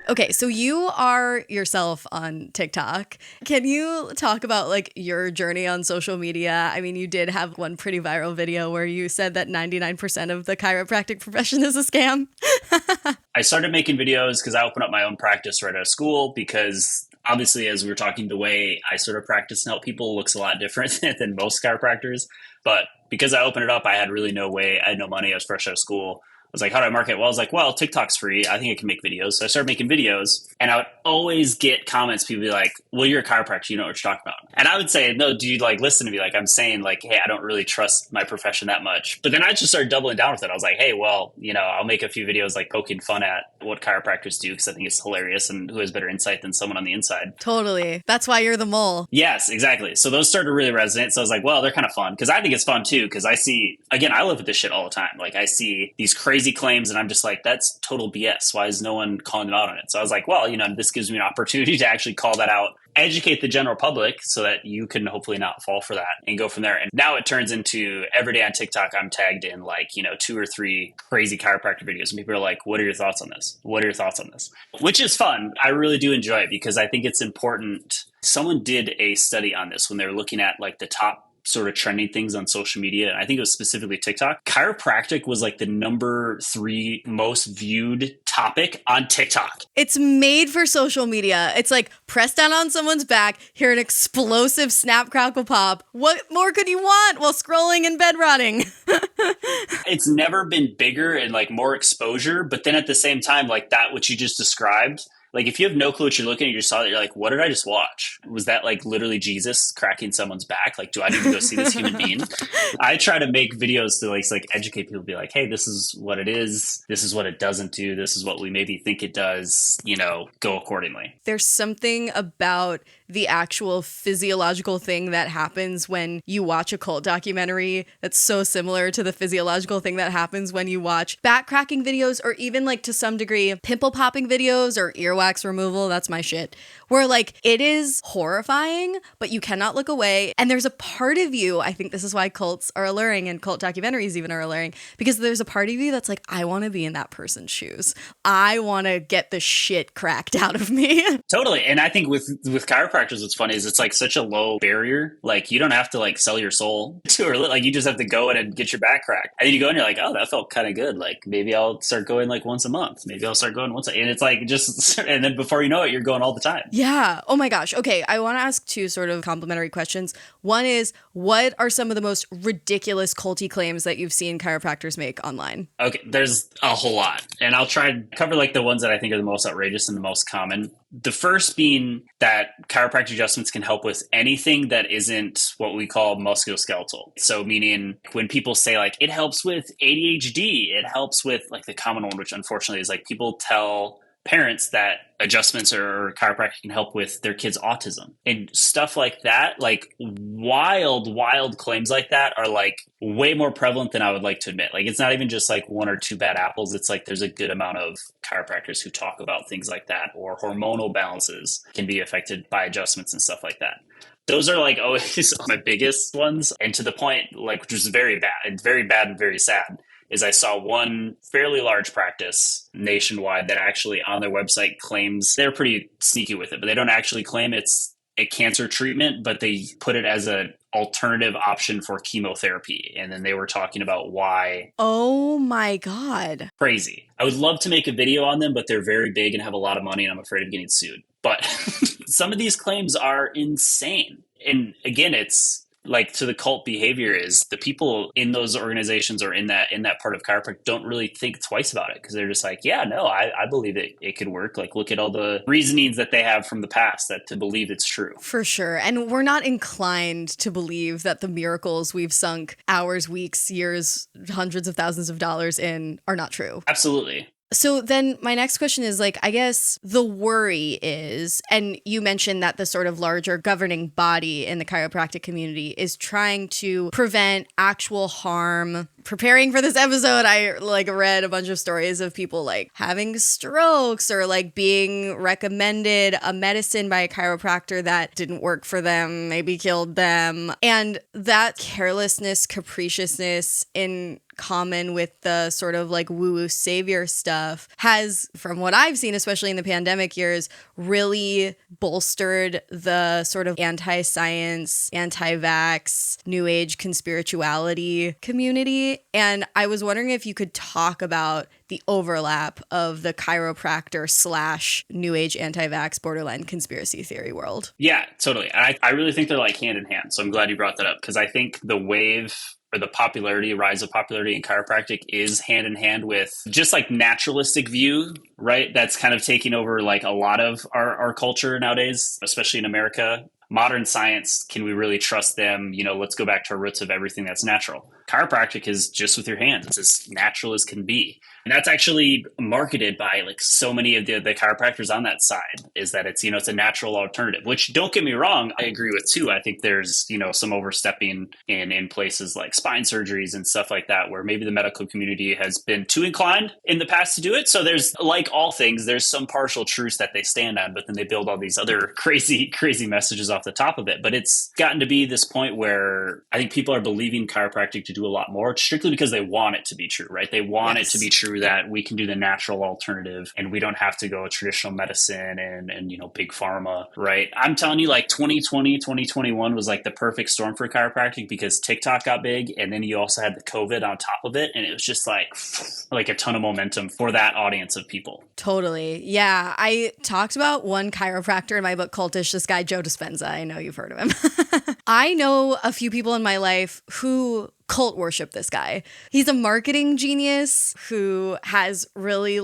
Okay, so you are yourself on TikTok. Can you talk about like your journey on social media? I mean, you did have one pretty viral video where you said that 99% of the chiropractic profession is a scam. I started making videos because I opened up my own practice right out of school because obviously, as we were talking, the way I sort of practice and help people looks a lot different than most chiropractors. But because I opened it up, I had really no way. I had no money. I was fresh out of school. I was like, how do I market? Well, I was like, well, TikTok's free. I think I can make videos. So I started making videos, and I would always get comments. People be like, well, you're a chiropractor. You know what you're talking about. And I would say, no, do you like listen to me? Like, I'm saying like, hey, I don't really trust my profession that much. But then I just started doubling down with it. I was like, hey, well, I'll make a few videos like poking fun at what chiropractors do because I think it's hilarious, and who has better insight than someone on the inside. Totally. That's why you're the mole. Yes, exactly. So those started to really resonate. So I was like, well, they're kind of fun because I think it's fun too. Because I see, again, I live with this shit all the time. Like I see these crazy claims and I'm just like, that's total BS. Why is no one calling them out on it? So I was like, well, this gives me an opportunity to actually call that out, educate the general public so that you can hopefully not fall for that and go from there. And now it turns into every day on TikTok, I'm tagged in like, 2 or 3 crazy chiropractor videos. And people are like, what are your thoughts on this? What are your thoughts on this? Which is fun. I really do enjoy it because I think it's important. Someone did a study on this when they were looking at like the top sort of trending things on social media. And I think it was specifically TikTok. Chiropractic was like the number 3 most viewed topic on TikTok. It's made for social media. It's like press down on someone's back, hear an explosive snap, crackle, pop. What more could you want while scrolling and bed rotting? It's never been bigger and like more exposure. But then at the same time, like that, what you just described, like if you have no clue what you're looking at, you saw that, you're like, what did I just watch? Was that like literally Jesus cracking someone's back? Like, do I need to go see this human being? I try to make videos to like educate people, be like, hey, this is what it is. This is what it doesn't do. This is what we maybe think it does, go accordingly. There's something about the actual physiological thing that happens when you watch a cult documentary that's so similar to the physiological thing that happens when you watch back cracking videos, or even like to some degree pimple popping videos or earwax removal. That's my shit. Where like it is horrifying, but you cannot look away. And there's a part of you, I think this is why cults are alluring and cult documentaries even are alluring, because there's a part of you that's like, I want to be in that person's shoes. I want to get the shit cracked out of me. Totally. And I think with chiropractors, what's funny is it's like such a low barrier. Like you don't have to like sell your soul to it. Like you just have to go in and get your back cracked. And then you go and you're like, oh, that felt kind of good. Like maybe I'll start going like once a month. Maybe I'll start going once. And it's like just, and then before you know it, you're going all the time. Yeah. Oh my gosh. Okay. I want to ask 2 sort of complimentary questions. One is, what are some of the most ridiculous culty claims that you've seen chiropractors make online? Okay. There's a whole lot. And I'll try to cover like the ones that I think are the most outrageous and the most common. The first being that chiropractic adjustments can help with anything that isn't what we call musculoskeletal. So meaning when people say like, it helps with ADHD, it helps with like the common one, which unfortunately is like people tell parents that adjustments or chiropractic can help with their kids' autism and stuff like that. Like wild claims like that are like way more prevalent than I would like to admit. Like it's not even just like 1 or 2 bad apples. It's like there's a good amount of chiropractors who talk about things like that, or hormonal balances can be affected by adjustments and stuff like that. Those are like always my biggest ones. And to the point, like, which is very bad and very sad, is I saw one fairly large practice nationwide that actually on their website claims, they're pretty sneaky with it, but they don't actually claim it's a cancer treatment, but they put it as an alternative option for chemotherapy. And then they were talking about why. Oh my God. Crazy. I would love to make a video on them, but they're very big and have a lot of money, and I'm afraid of getting sued. But some of these claims are insane. And again, it's like to the cult behavior is the people in those organizations or in that part of chiropractic don't really think twice about it because they're just like, yeah, no, I believe it could work. Like look at all the reasonings that they have from the past that to believe it's true. For sure. And we're not inclined to believe that the miracles we've sunk hours, weeks, years, hundreds of thousands of dollars in are not true. Absolutely. So then my next question is like, I guess the worry is, and you mentioned that the sort of larger governing body in the chiropractic community is trying to prevent actual harm. Preparing for this episode, I like read a bunch of stories of people like having strokes or like being recommended a medicine by a chiropractor that didn't work for them, maybe killed them. And that carelessness, capriciousness in common with the sort of like woo-woo savior stuff has, from what I've seen, especially in the pandemic years, really bolstered the sort of anti-science, anti-vax, new age conspirituality community. And I was wondering if you could talk about the overlap of the chiropractor / new age anti-vax borderline conspiracy theory world. Yeah, totally. I really think they're like hand in hand. So I'm glad you brought that up because I think the wave or the rise of popularity in chiropractic is hand in hand with just like naturalistic view, right? That's kind of taking over like a lot of our culture nowadays, especially in America. Modern science, can we really trust them? Let's go back to our roots of everything that's natural. Chiropractic is just with your hands. It's as natural as can be. And that's actually marketed by like so many of the chiropractors on that side, is that it's, it's a natural alternative, which don't get me wrong, I agree with too. I think there's, some overstepping in places like spine surgeries and stuff like that, where maybe the medical community has been too inclined in the past to do it. So there's, like all things, there's some partial truths that they stand on, but then they build all these other crazy messages off the top of it. But it's gotten to be this point where I think people are believing chiropractic to do a lot more strictly because they want it to be true, right? They want it to be true that we can do the natural alternative and we don't have to go traditional medicine and big pharma, right? I'm telling you, like 2020, 2021 was like the perfect storm for chiropractic because TikTok got big and then you also had the COVID on top of it. And it was just like a ton of momentum for that audience of people. Totally. Yeah. I talked about one chiropractor in my book, Cultish, this guy, Joe Dispenza. I know you've heard of him. I know a few people in my life who cult worship this guy. He's a marketing genius who has really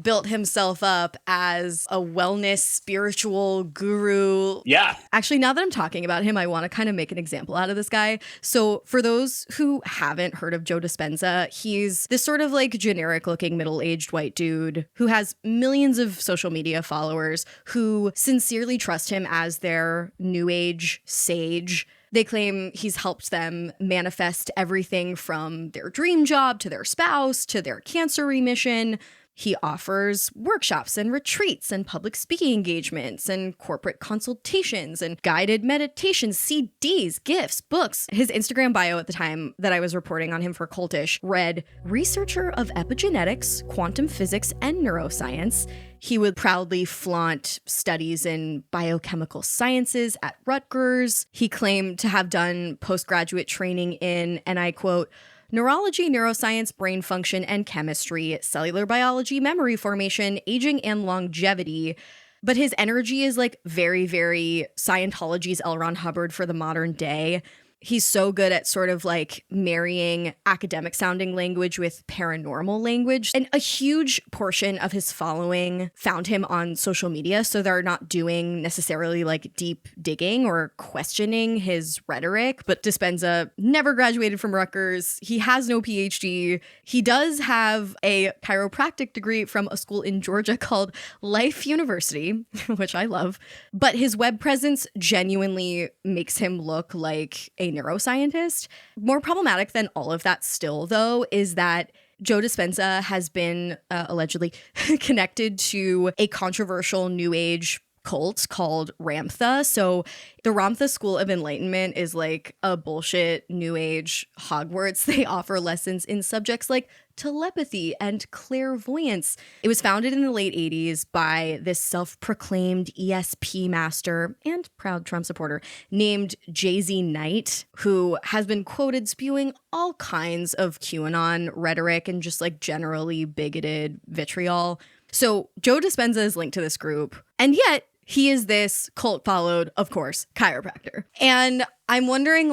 built himself up as a wellness spiritual guru. Yeah. Actually, now that I'm talking about him, I want to kind of make an example out of this guy. So for those who haven't heard of Joe Dispenza, he's this sort of generic looking middle-aged white dude who has millions of social media followers who sincerely trust him as their new age sage. They claim he's helped them manifest everything from their dream job to their spouse to their cancer remission. He offers workshops and retreats and public speaking engagements and corporate consultations and guided meditations, CDs, gifts, books. His Instagram bio at the time that I was reporting on him for Cultish read, researcher of epigenetics, quantum physics, and neuroscience. He would proudly flaunt studies in biochemical sciences at Rutgers. He claimed to have done postgraduate training in, and I quote, neurology, neuroscience, brain function, and chemistry, cellular biology, memory formation, aging, and longevity. But his energy is very, very Scientology's L. Ron Hubbard for the modern day. He's so good at sort of marrying academic sounding language with paranormal language. And a huge portion of his following found him on social media. So they're not doing necessarily deep digging or questioning his rhetoric. But Dispenza never graduated from Rutgers. He has no PhD. He does have a chiropractic degree from a school in Georgia called Life University, which I love. But his web presence genuinely makes him look like a neuroscientist. More problematic than all of that still, though, is that Joe Dispenza has been allegedly connected to a controversial New Age cult called Ramtha. So the Ramtha School of Enlightenment is a bullshit New Age Hogwarts. They offer lessons in subjects like telepathy and clairvoyance. It was founded in the late 80s by this self-proclaimed ESP master and proud Trump supporter named Jay-Z Knight, who has been quoted spewing all kinds of QAnon rhetoric and just generally bigoted vitriol. So Joe Dispenza is linked to this group, and yet he is this cult-followed, of course, chiropractor. And I'm wondering,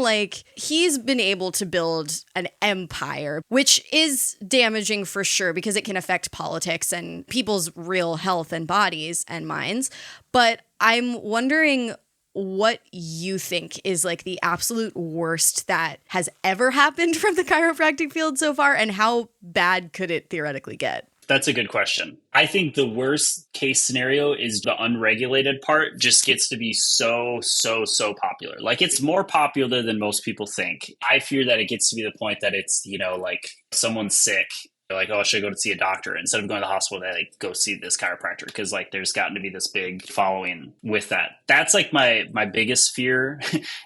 he's been able to build an empire, which is damaging for sure because it can affect politics and people's real health and bodies and minds. But I'm wondering what you think is the absolute worst that has ever happened from the chiropractic field so far, and how bad could it theoretically get? That's a good question. I think the worst case scenario is the unregulated part just gets to be so popular. It's more popular than most people think. I fear that it gets to be the point that it's, someone's sick. They're like, oh, should I go to see a doctor? Instead of going to the hospital, they go see this chiropractor because there's gotten to be this big following with that. That's my biggest fear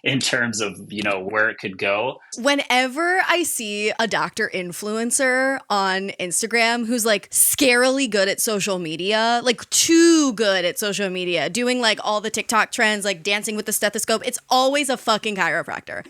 in terms of, where it could go. Whenever I see a doctor influencer on Instagram who's scarily good at social media, too good at social media, doing all the TikTok trends, dancing with the stethoscope, it's always a fucking chiropractor.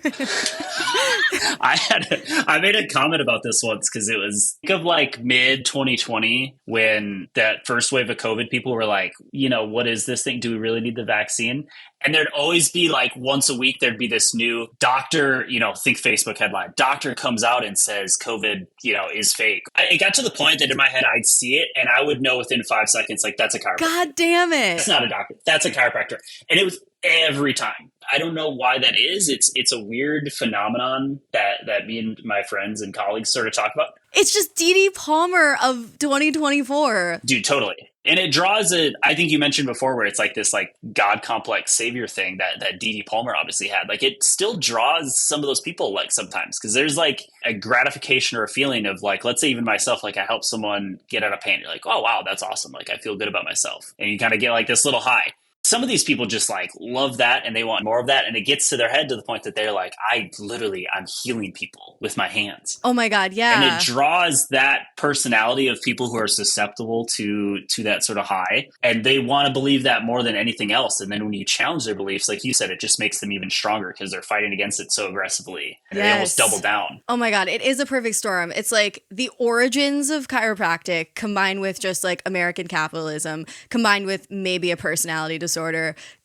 I made a comment about this once because it was, think of of like mid 2020 when that first wave of COVID, people were like, what is this thing? Do we really need the vaccine? And there'd always be like once a week, there'd be this new doctor, think Facebook headline, doctor comes out and says COVID, is fake. It got to the point that in my head, I'd see it and I would know within 5 seconds, like that's a chiropractor. God damn it. That's not a doctor. That's a chiropractor. And it was every time. I don't know why that is. It's a weird phenomenon that me and my friends and colleagues sort of talk about. It's just D.D. Palmer of 2024. Dude, totally. And it draws I think you mentioned before where it's like this like God complex savior thing that D.D. Palmer obviously had. Like it still draws some of those people like sometimes because there's like a gratification or a feeling of like, let's say even myself, like I help someone get out of pain. You're like, oh, wow, that's awesome. Like I feel good about myself. And you kind of get like this little high. Some of these people just like love that and they want more of that. And it gets to their head to the point that they're like, I'm healing people with my hands. Oh my God. Yeah. And it draws that personality of people who are susceptible to that sort of high. And they want to believe that more than anything else. And then when you challenge their beliefs, like you said, it just makes them even stronger because they're fighting against it so aggressively. And they almost double down. Oh my God. It is a perfect storm. It's like the origins of chiropractic combined with just like American capitalism, combined with maybe a personality disorder,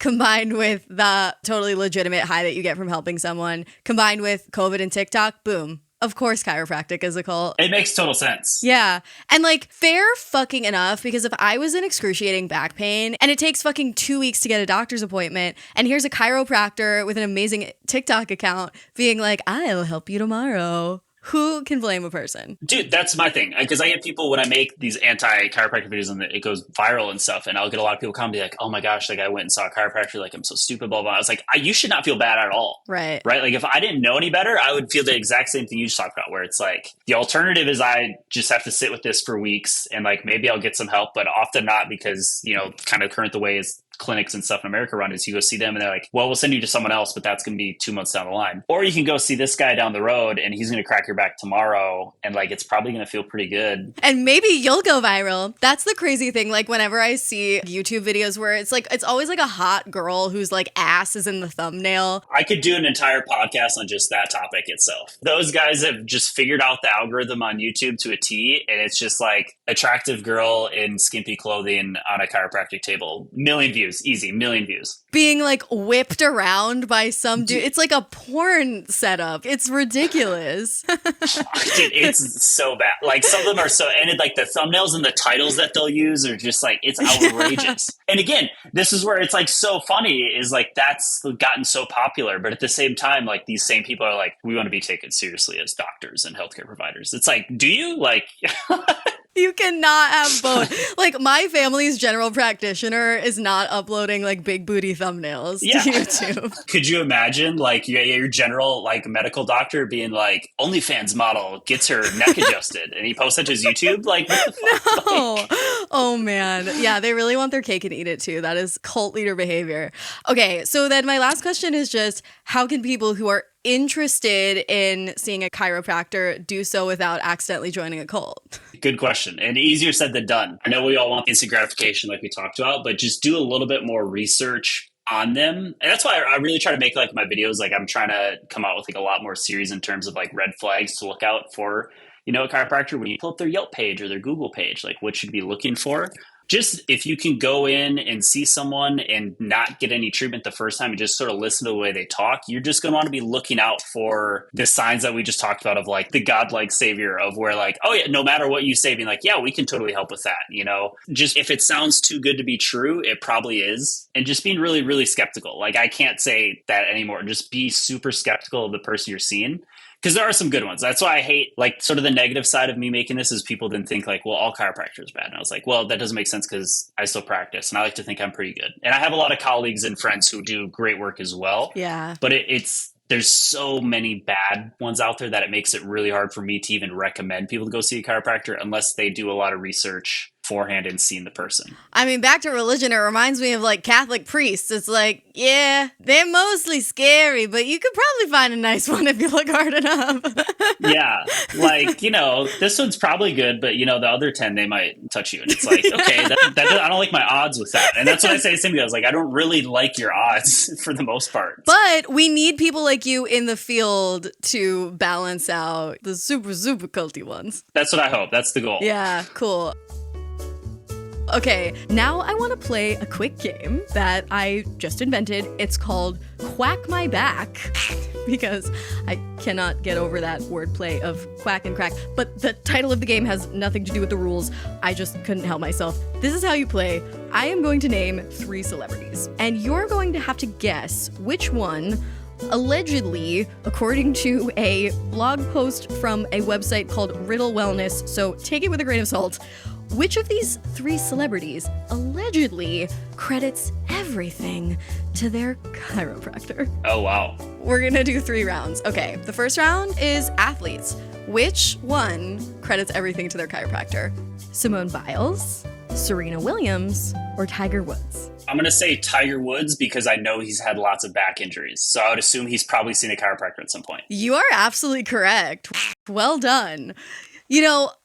combined with the totally legitimate high that you get from helping someone, combined with COVID and TikTok, boom. Of course, chiropractic is a cult. It makes total sense. Yeah. And like fair fucking enough, because if I was in excruciating back pain and it takes fucking 2 weeks to get a doctor's appointment, and here's a chiropractor with an amazing TikTok account being like, I'll help you tomorrow. Who can blame a person? Dude, that's my thing. Because I get people when I make these anti-chiropractic videos and it goes viral and stuff, and I'll get a lot of people come and be like, oh my gosh, like I went and saw a chiropractor, like I'm so stupid, blah, blah. I was like, you should not feel bad at all. Right. Right? Like if I didn't know any better, I would feel the exact same thing you just talked about, where it's like the alternative is I just have to sit with this for weeks and like maybe I'll get some help, but often not because, kind of current the way is clinics and stuff in America run is you go see them and they're like, well, we'll send you to someone else, but that's going to be 2 months down the line. Or you can go see this guy down the road and he's going to crack your back tomorrow. And like, it's probably going to feel pretty good. And maybe you'll go viral. That's the crazy thing. Like whenever I see YouTube videos where it's like, it's always like a hot girl whose like ass is in the thumbnail. I could do an entire podcast on just that topic itself. Those guys have just figured out the algorithm on YouTube to a T. And it's just like attractive girl in skimpy clothing on a chiropractic table. Million views. Easy, million views. Being like whipped around by some dude. It's like a porn setup. It's ridiculous. Dude, it's so bad. Like some of them are so, and like the thumbnails and the titles that they'll use are just like, it's outrageous. And again, this is where it's like so funny is like that's gotten so popular. But at the same time, like these same people are like, we want to be taken seriously as doctors and healthcare providers. It's like, do you like... You cannot have both. Like my family's general practitioner is not uploading like big booty thumbnails to YouTube. Could you imagine like your general like medical doctor being like OnlyFans model gets her neck adjusted and he posts that to his YouTube? Like what the fuck? No. Like... Oh man. Yeah, they really want their cake and eat it too. That is cult leader behavior. Okay, so then my last question is just how can people who are interested in seeing a chiropractor do so without accidentally joining a cult? Good question. And easier said than done. I know we all want instant gratification like we talked about, but just do a little bit more research on them. And that's why I really try to make like my videos, like I'm trying to come out with like a lot more series in terms of like red flags to look out for, a chiropractor. When you pull up their Yelp page or their Google page, like what should you be looking for? Just if you can go in and see someone and not get any treatment the first time and just sort of listen to the way they talk, you're just going to want to be looking out for the signs that we just talked about of like the godlike savior of where like, oh yeah, no matter what you say, being like, yeah, we can totally help with that. Just if it sounds too good to be true, it probably is. And just being really, really skeptical. Like I can't say that anymore. Just be super skeptical of the person you're seeing. Because there are some good ones. That's why I hate like sort of the negative side of me making this is people then think like, well, all chiropractors are bad. And I was like, well, that doesn't make sense because I still practice and I like to think I'm pretty good. And I have a lot of colleagues and friends who do great work as well. Yeah. But there's so many bad ones out there that it makes it really hard for me to even recommend people to go see a chiropractor unless they do a lot of research beforehand and seen the person. I mean, back to religion, it reminds me of like Catholic priests. It's like, yeah, they're mostly scary, but you could probably find a nice one if you look hard enough. Yeah, like, this one's probably good, but the other 10, they might touch you. And it's like, okay, I don't like my odds with that. And that's what I say to somebody. I was like, I don't really like your odds for the most part. But we need people like you in the field to balance out the super, super culty ones. That's what I hope. That's the goal. Yeah, cool. Okay, now I want to play a quick game that I just invented. It's called Quack My Back, because I cannot get over that wordplay of quack and crack. But the title of the game has nothing to do with the rules. I just couldn't help myself. This is how you play. I am going to name 3 celebrities, and you're going to have to guess which one, allegedly, according to a blog post from a website called Riddle Wellness, so take it with a grain of salt, which of these 3 celebrities allegedly credits everything to their chiropractor? Oh, wow. We're gonna do 3 rounds. Okay, the first round is athletes. Which one credits everything to their chiropractor? Simone Biles, Serena Williams, or Tiger Woods? I'm going to say Tiger Woods because I know he's had lots of back injuries. So I would assume he's probably seen a chiropractor at some point. You are absolutely correct. Well done.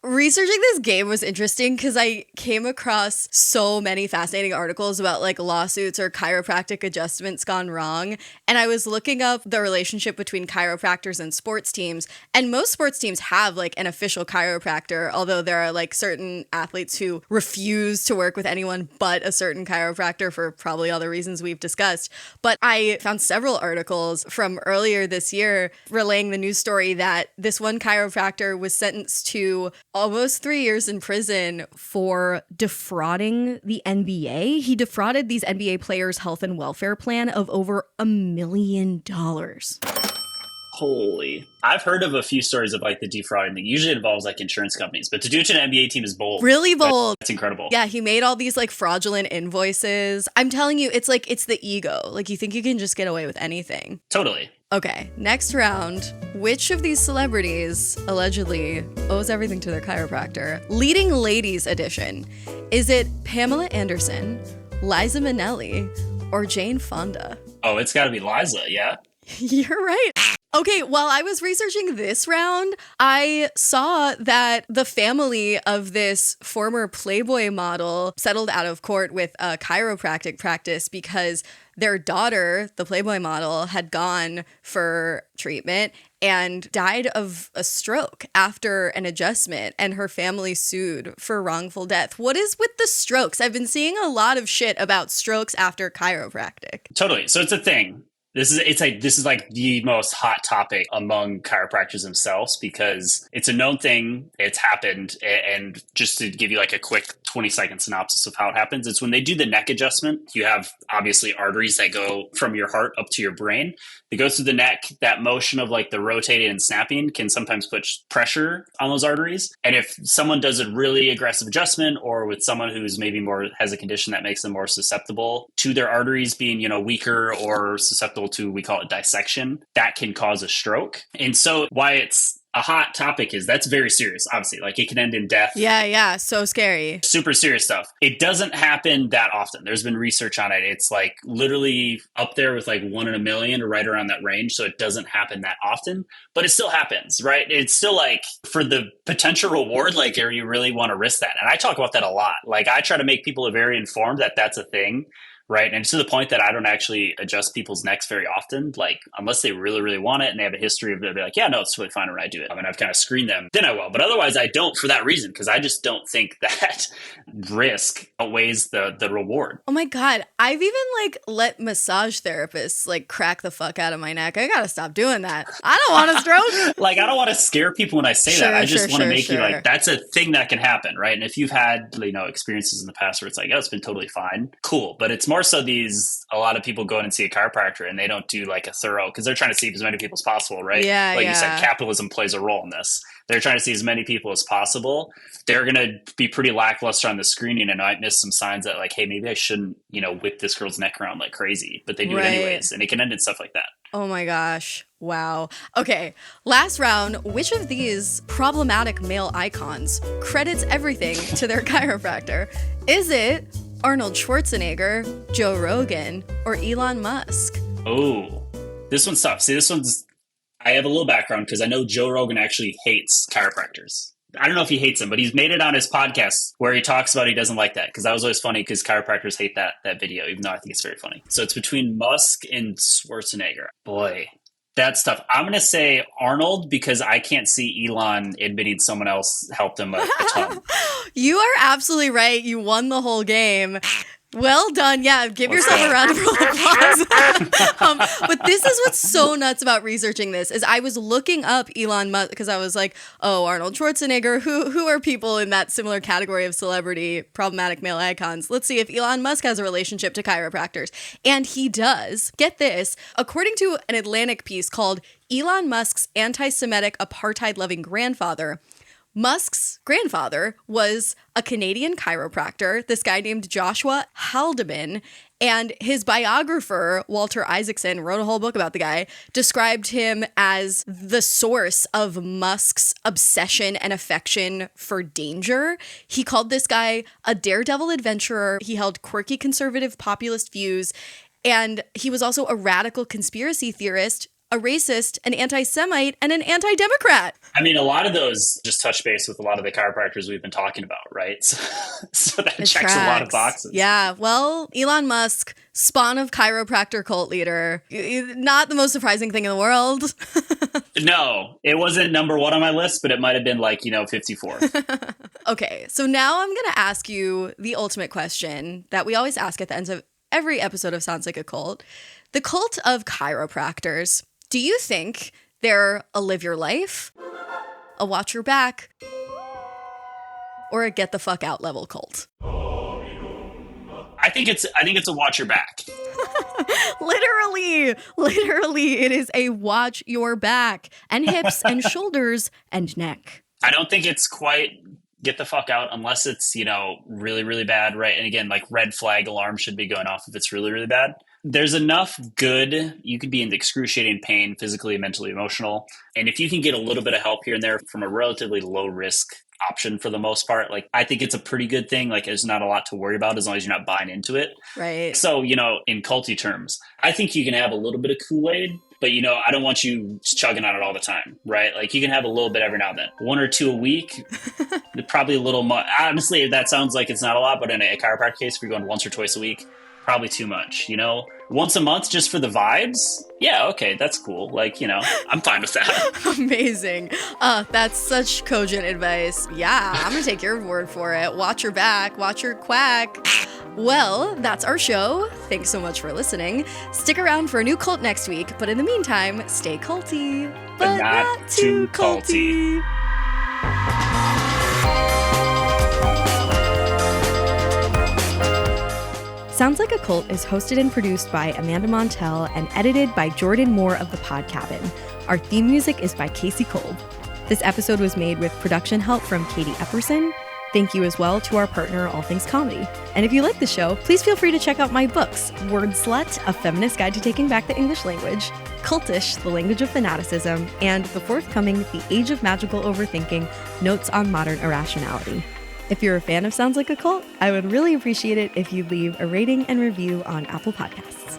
Researching this game was interesting because I came across so many fascinating articles about like lawsuits or chiropractic adjustments gone wrong. And I was looking up the relationship between chiropractors and sports teams. And most sports teams have like an official chiropractor, although there are like certain athletes who refuse to work with anyone but a certain chiropractor for probably all the reasons we've discussed. But I found several articles from earlier this year relaying the news story that this one chiropractor was sentenced to almost 3 years in prison for defrauding the NBA. He defrauded these NBA players' health and welfare plan of over $1 million. Holy. I've heard of a few stories of like the defrauding thing. Usually it involves like insurance companies, but to do it to an NBA team is bold. Really bold. That's incredible. Yeah, he made all these like fraudulent invoices. I'm telling you, it's the ego. Like you think you can just get away with anything. Totally. Okay, next round. Which of these celebrities allegedly owes everything to their chiropractor? Leading Ladies edition. Is it Pamela Anderson, Liza Minnelli, or Jane Fonda? Oh, it's got to be Liza, yeah? You're right. Okay, while I was researching this round, I saw that the family of this former Playboy model settled out of court with a chiropractic practice because their daughter, the Playboy model, had gone for treatment and died of a stroke after an adjustment, and her family sued for wrongful death. What is with the strokes? I've been seeing a lot of shit about strokes after chiropractic. Totally. So it's a thing. This is like the most hot topic among chiropractors themselves because it's a known thing. It's happened. And just to give you like a quick 20-second synopsis of how it happens, it's when they do the neck adjustment, you have obviously arteries that go from your heart up to your brain. It goes through the neck. That motion of like the rotating and snapping can sometimes put pressure on those arteries. And if someone does a really aggressive adjustment, or with someone who's maybe has a condition that makes them more susceptible to their arteries being, weaker or susceptible to, we call it dissection, that can cause a stroke. And so why it's a hot topic is that's very serious, obviously. Like it can end in death. Yeah. So scary. Super serious stuff. It doesn't happen that often. There's been research on it. It's like literally up there with like 1 in a million or right around that range. So it doesn't happen that often, but it still happens, right? It's still like for the potential reward, like, are you really want to risk that? And I talk about that a lot. Like I try to make people very informed that that's a thing. Right. And to the point that I don't actually adjust people's necks very often, like unless they really, really want it and they have a history of it, they'll be like, yeah, no, it's totally fine when I do it. I mean, I've kind of screened them, then I will. But otherwise, I don't for that reason, because I just don't think that risk outweighs the reward. Oh my God. I've even like let massage therapists like crack the fuck out of my neck. I gotta stop doing that. I don't want a stroke. Like, I don't want to scare people when I say that. I just want to make you like, that's a thing that can happen, right? And if you've had, experiences in the past where it's like, oh, it's been totally fine, cool. But it's more so a lot of people go in and see a chiropractor and they don't do like a thorough, because they're trying to see as many people as possible, right? Yeah. Like you said, capitalism plays a role in this. They're trying to see as many people as possible. They're going to be pretty lackluster on the screening and might miss some signs that like, hey, maybe I shouldn't, whip this girl's neck around like crazy, but they do it anyways. And it can end in stuff like that. Oh my gosh. Wow. Okay, last round. Which of these problematic male icons credits everything to their chiropractor? Is it Arnold Schwarzenegger, Joe Rogan, or Elon Musk? Oh, this one's tough. See, I have a little background because I know Joe Rogan actually hates chiropractors. I don't know if he hates them, but he's made it on his podcast where he talks about he doesn't like that, because that was always funny because chiropractors hate that video, even though I think it's very funny. So it's between Musk and Schwarzenegger. Boy, that's tough. I'm going to say Arnold because I can't see Elon admitting someone else helped him a ton. You are absolutely right. You won the whole game. Well done. Yeah, give yourself a round of applause. But this is what's so nuts about researching this is I was looking up Elon Musk because I was like, oh, Arnold Schwarzenegger, who are people in that similar category of celebrity, problematic male icons? Let's see if Elon Musk has a relationship to chiropractors. And he does. Get this. According to an Atlantic piece called Elon Musk's Anti-Semitic Apartheid-Loving Grandfather, Musk's grandfather was a Canadian chiropractor, this guy named Joshua Haldeman, and his biographer, Walter Isaacson, wrote a whole book about the guy, described him as the source of Musk's obsession and affection for danger. He called this guy a daredevil adventurer. He held quirky conservative populist views, and he was also a radical conspiracy theorist, a racist, an anti-Semite, and an anti-Democrat. I mean, a lot of those just touch base with a lot of the chiropractors we've been talking about, right? So that checks a lot of boxes. Yeah, well, Elon Musk, spawn of chiropractor cult leader, not the most surprising thing in the world. No, it wasn't number one on my list, but it might have been 54th. Okay, so now I'm going to ask you the ultimate question that we always ask at the end of every episode of Sounds Like a Cult. The cult of chiropractors. Do you think they're a live your life, a watch your back, or a get the fuck out level cult? I think it's a watch your back. Literally, it is a watch your back and hips and shoulders and neck. I don't think it's quite get the fuck out unless it's, really, really bad, right? And again, red flag alarm should be going off if it's really, really bad. There's enough good. You could be in excruciating pain, physically, mentally, emotional. And if you can get a little bit of help here and there from a relatively low risk option for the most part, I think it's a pretty good thing. There's not a lot to worry about as long as you're not buying into it. Right. So, in culty terms, I think you can have a little bit of Kool-Aid, but I don't want you chugging on it all the time, right? You can have a little bit every now and then. 1 or 2 a week, probably a little much. Honestly, that sounds like it's not a lot, but in a chiropractic case, if you're going once or twice a week, probably too much, Once a month just for the vibes? Yeah, okay, that's cool. I'm fine with that. Amazing. That's such cogent advice. Yeah, I'm gonna take your word for it. Watch your back, watch your quack. Well, that's our show. Thanks so much for listening. Stick around for a new cult next week, but in the meantime, stay culty, but not too culty. Sounds Like a Cult is hosted and produced by Amanda Montell and edited by Jordan Moore of The Pod Cabin. Our theme music is by Casey Kolb. This episode was made with production help from Katie Epperson. Thank you as well to our partner, All Things Comedy. And if you like the show, please feel free to check out my books, Word Slut, A Feminist Guide to Taking Back the English Language, Cultish, The Language of Fanaticism, and the forthcoming The Age of Magical Overthinking, Notes on Modern Irrationality. If you're a fan of Sounds Like a Cult, I would really appreciate it if you'd leave a rating and review on Apple Podcasts.